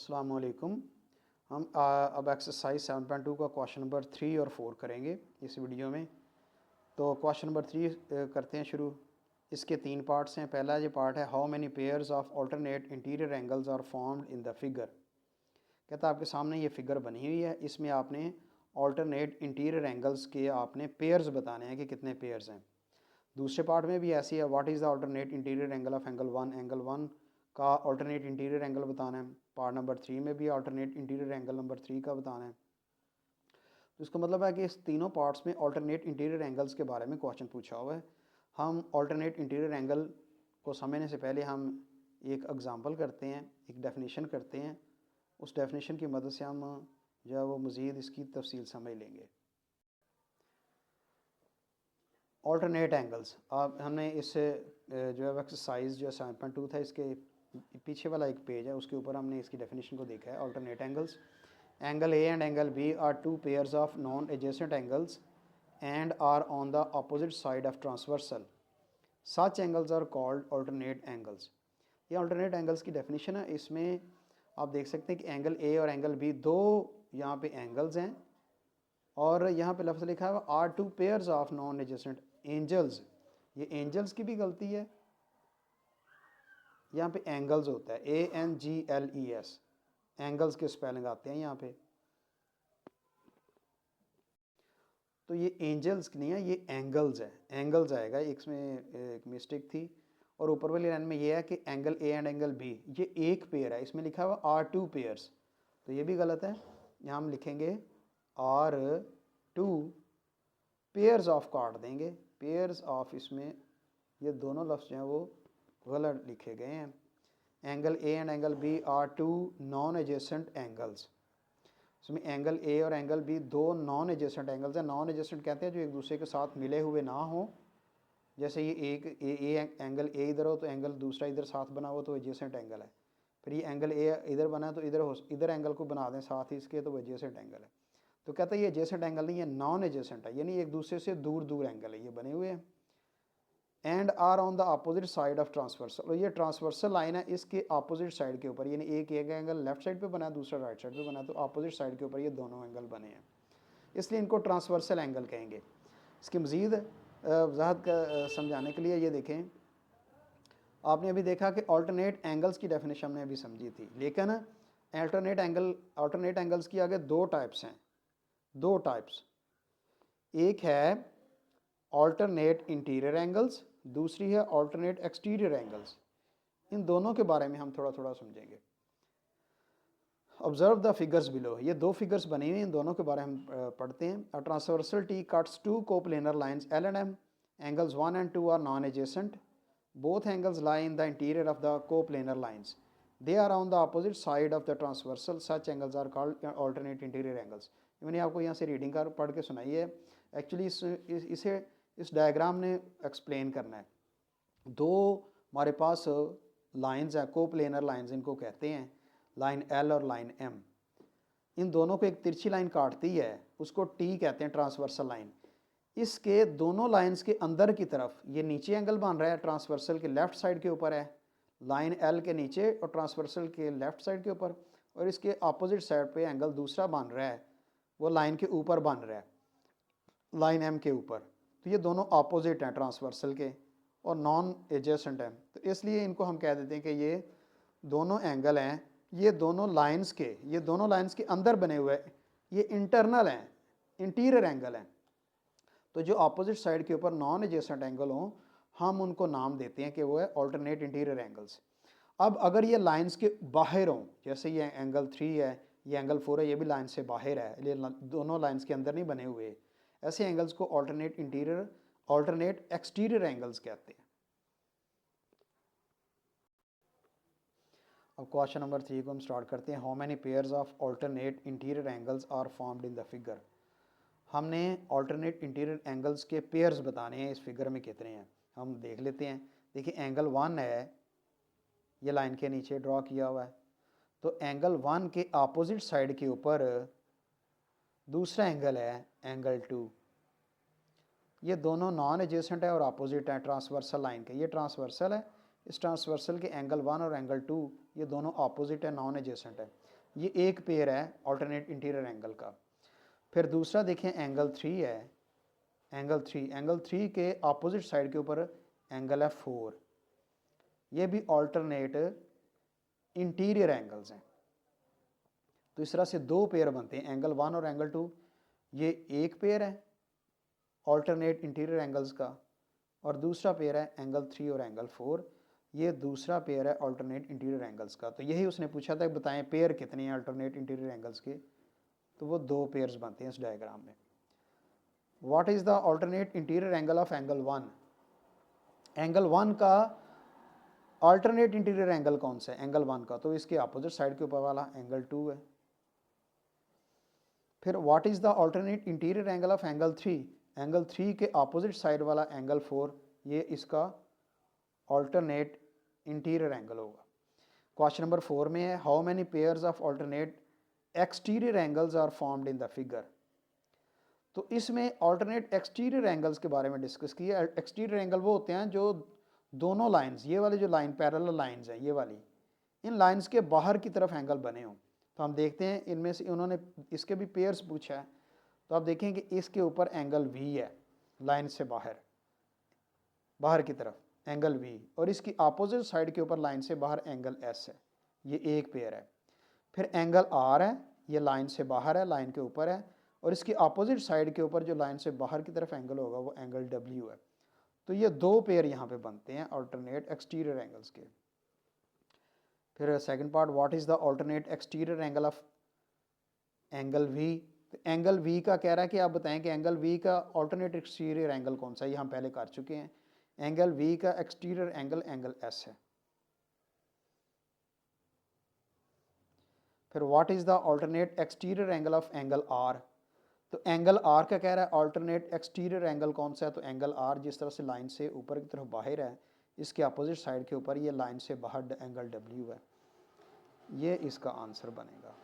अस्सलाम वालेकुम। हम अब एक्सरसाइज 7.2 का क्वेश्चन नंबर 3 और 4 करेंगे इस वीडियो में। तो क्वेश्चन नंबर 3 करते हैं शुरू। इसके 3 पार्ट्स हैं। पहला ये पार्ट है, how many pairs of alternate interior angles are formed in the figure. कहता है आपके सामने ये फिगर बनी हुई है, इसमें आपने ऑल्टरनेट इंटीरियर एंगल्स के आपने पेयर्स बताने हैं कि कितने पेयर्स हैं। दूसरे पार्ट में भी ऐसी है, what is the alternate interior angle of angle one का ऑल्टरनेट इंटीरियर एंगल बताना है। पार्ट नंबर 3 में भी ऑल्टरनेट इंटीरियर एंगल नंबर 3 का बताना है। तो इसका मतलब है कि इस तीनों पार्ट्स में ऑल्टरनेट इंटीरियर एंगल्स के बारे में क्वेश्चन पूछा हुआ है। हम ऑल्टरनेट इंटीरियर एंगल को समझने से पहले हम एक एग्जांपल करते हैं, एक डेफिनेशन करते हैं। उस डेफिनेशन की मदद से हम जो है वो मज़ीद इसकी तफसील समझ लेंगे। ऑल्टरनेट एंगल्स, अब हमने इस जो है एक्सरसाइज जो 7.2 था, इसके पीछे वाला एक पेज है, उसके ऊपर हमने इसकी डेफिनेशन को देखा है। Alternate angles, angle A and angle B are two pairs of non adjacent angles and are on the opposite side of transversal. Such angles are called alternate angles. ये ऑल्टरनेट एंगल्स की definition है। इसमें आप देख सकते हैं कि angle A और एंगल बी दो यहाँ पे एंगल्स हैं, और यहाँ पे लफ्ज़ लिखा है are two pairs of non adjacent angels. ये एंजल्स की भी गलती है, यहाँ पे एंगल्स होता है ANGLES, एंगल्स के स्पेलिंग आते हैं यहाँ पे। तो ये एंजल्स नहीं है, ये एंगल्स है, एंगल्स आएगा। इसमें एक मिस्टेक थी। और ऊपर वाली लाइन में ये है कि angle A and angle B ये एक पेयर है, इसमें लिखा हुआ आर टू पेयर्स, तो ये भी गलत है। यहाँ हम लिखेंगे आर टू पेयर्स ऑफ काट देंगे, पेयर्स ऑफ, इसमें ये दोनों लफ्ज़ जो हैं वो गलत लिखे गए हैं। Angle A and angle B are two non adjacent angles. इसमें एंगल ए और एंगल बी दो नॉन एडजेसेंट एंगल्स हैं। नॉन एडजेसेंट कहते हैं जो एक दूसरे के साथ मिले हुए ना हो। जैसे ये एक एंगल ए इधर हो तो एंगल दूसरा इधर साथ बना हो तो एडजेसेंट एंगल है। फिर ये एंगल ए इधर बना है तो इधर एंगल को बना दें साथ ही इसके, तो वो एडजेसेंट एंगल है। तो कहते हैं ये एडजेसेंट एंगल नहीं है, नॉन एडजेसेंट है, यानी एक दूसरे से दूर दूर एंगल है, ये बने हुए हैं। And are on the opposite side of transversal, और ये ट्रांसवर्सल लाइन है इसके अपोजिट साइड के ऊपर, यानी एक एंगल लेफ्ट साइड पे बना है, दूसरा राइट साइड पे बना है, तो अपोजिट साइड के ऊपर ये दोनों एंगल बने हैं, इसलिए इनको ट्रांसवर्सल एंगल कहेंगे। इसकी मज़ीद वजाहत समझाने के लिए ये देखें, आपने अभी देखा कि ऑल्टरनेट एंगल्स की डेफिनेशन हमने अभी समझी थी, लेकिन ऑल्टरनेट एंगल्स की आगे दो टाइप्स हैं, दो टाइप्स। एक है ऑल्टरनेट इंटीरियर एंगल्स, दूसरी है ऑल्टरनेट एक्सटीरियर एंगल्स। इन दोनों के बारे में हम थोड़ा थोड़ा समझेंगे। ऑब्जर्व द फिगर्स बिलो, ये दो फिगर्स बनी हुई, इन दोनों के बारे में हम पढ़ते हैं। A transversal T cuts two coplanar lines L and M, angles 1 and 2 are non adjacent, both angles lie in the interior of the coplanar lines, they are on the opposite side of the transversal, such angles are called alternate interior angles. मैंने आपको यहाँ से reading कर पढ़ के सुनाई है। Actually इसे इस डायग्राम ने एक्सप्लेन करना है। दो हमारे पास लाइंस हैं, कोप्लेनर लाइंस इनको कहते हैं, लाइन L और लाइन M। इन दोनों को एक तिरछी लाइन काटती है, उसको T कहते हैं, ट्रांसवर्सल लाइन। इसके दोनों लाइंस के अंदर की तरफ ये नीचे एंगल बन रहा है, ट्रांसवर्सल के लेफ्ट साइड के ऊपर है, लाइन L के नीचे और ट्रांसवर्सल के लेफ्ट साइड के ऊपर, और इसके अपोजिट साइड पे एंगल दूसरा बन रहा है, वो लाइन के ऊपर बन रहा है, लाइन M के ऊपर। तो ये दोनों अपोजिट हैं ट्रांसवर्सल के और नॉन एडजेसेंट हैं, तो इसलिए इनको हम कह देते हैं कि ये दोनों एंगल हैं, ये दोनों लाइंस के अंदर बने हुए हैं, ये इंटरनल हैं, इंटीरियर एंगल हैं। तो जो अपोजिट साइड के ऊपर नॉन एडजेसेंट एंगल हों, हम उनको नाम देते हैं कि वो है ऑल्टरनेट इंटीरियर एंगल्स। अब अगर ये लाइंस के बाहर हों, जैसे ये एंगल 3 है, ये एंगल 4 है, ये भी लाइन से बाहर है, ये दोनों लाइंस के अंदर नहीं बने हुए, ऐसे एंगल्स को ऑल्टरनेट एक्सटीरियर एंगल्स कहते हैं। अब क्वेश्चन नंबर 3 को हम स्टार्ट करते हैं। How many pairs of alternate interior angles are formed in the figure. हमने ऑल्टरनेट इंटीरियर एंगल्स के पेयर्स बताने हैं, इस फिगर में कितने हैं हम देख लेते हैं। देखिए एंगल 1 है, ये लाइन के नीचे ड्रॉ किया हुआ है, तो एंगल 1 के अपोजिट साइड के ऊपर दूसरा एंगल है एंगल 2। ये दोनों नॉन एडजेसेंट है और अपोजिट है ट्रांसवर्सल लाइन के, ये ट्रांसवर्सल है, इस ट्रांसवर्सल के एंगल 1 और एंगल 2 ये दोनों ऑपोजिट है, नॉन एजेसेंट है। ये एक पेयर है ऑल्टरनेट इंटीरियर एंगल का। फिर दूसरा देखें एंगल 3 है, एंगल 3 के ऑपोजिट साइड के ऊपर एंगल है 4। ये भी ऑल्टरनेट इंटीरियर एंगल्स हैं। तो इस तरह से दो पेयर बनते हैं, एंगल 1 और एंगल 2। ये एक पेयर है ऑल्टरनेट इंटीरियर एंगल्स का, और दूसरा पेयर है एंगल 3 और एंगल 4। ये दूसरा पेयर है ऑल्टरनेट इंटीरियर एंगल्स का। तो यही उसने पूछा था, बताएं पेयर कितने हैं अल्टरनेट इंटीरियर एंगल्स के, तो वो दो पेयर्स बनते हैं इस डायग्राम में। What is the alternate interior angle of angle 1? Angle 1 का अल्टरनेट इंटीरियर एंगल कौन सा है? एंगल 1 का, तो इसके अपोजिट साइड के ऊपर वाला एंगल 2 है। फिर what is the alternate interior angle of angle 3? Angle 3 के अपोजिट साइड वाला एंगल 4, ये इसका अल्टरनेट इंटीरियर एंगल होगा। क्वेश्चन नंबर 4 में है, how many pairs of alternate exterior angles are formed in the figure? तो इसमें अल्टरनेट एक्सटीरियर एंगल्स के बारे में डिस्कस किया। एक्सटीरियर एंगल वो होते हैं जो दोनों लाइंस, ये वाली जो लाइन पैरेलल लाइंस हैं, ये वाली, इन लाइंस के बाहर की तरफ एंगल बने हों। तो हम देखते हैं इनमें से उन्होंने इसके भी पेयर्स पूछा है। तो आप देखें कि इसके ऊपर एंगल वी है, लाइन से बाहर की तरफ एंगल वी, और इसकी अपोजिट साइड के ऊपर लाइन से बाहर एंगल एस है। ये एक पेयर है। फिर एंगल आर है, ये लाइन से बाहर है, लाइन के ऊपर है, और इसकी अपोजिट साइड के ऊपर जो लाइन से बाहर की तरफ एंगल होगा वो एंगल डब्ल्यू है। तो ये दो पेयर यहाँ पे बनते हैं अल्टरनेट एक्सटीरियर एंगल्स के। फिर second part, what is the alternate exterior angle of angle V? तो एंगल वी का कह रहा है कि आप बताएं कि एंगल वी का अल्टरनेट एक्सटीरियर एंगल कौन सा है। ये हम पहले कर चुके हैं। एंगल वी का एक्सटीरियर एंगल एंगल एस है। फिर what is the alternate exterior angle of angle R? तो एंगल आर का कह रहा है अल्टरनेट एक्सटीरियर एंगल कौन सा है। तो एंगल आर जिस तरह से लाइन से ऊपर की तरफ बाहर है, इसके अपोजिट साइड के ऊपर ये लाइन से बाहर एंगल डब्ल्यू है। ये इसका आंसर बनेगा।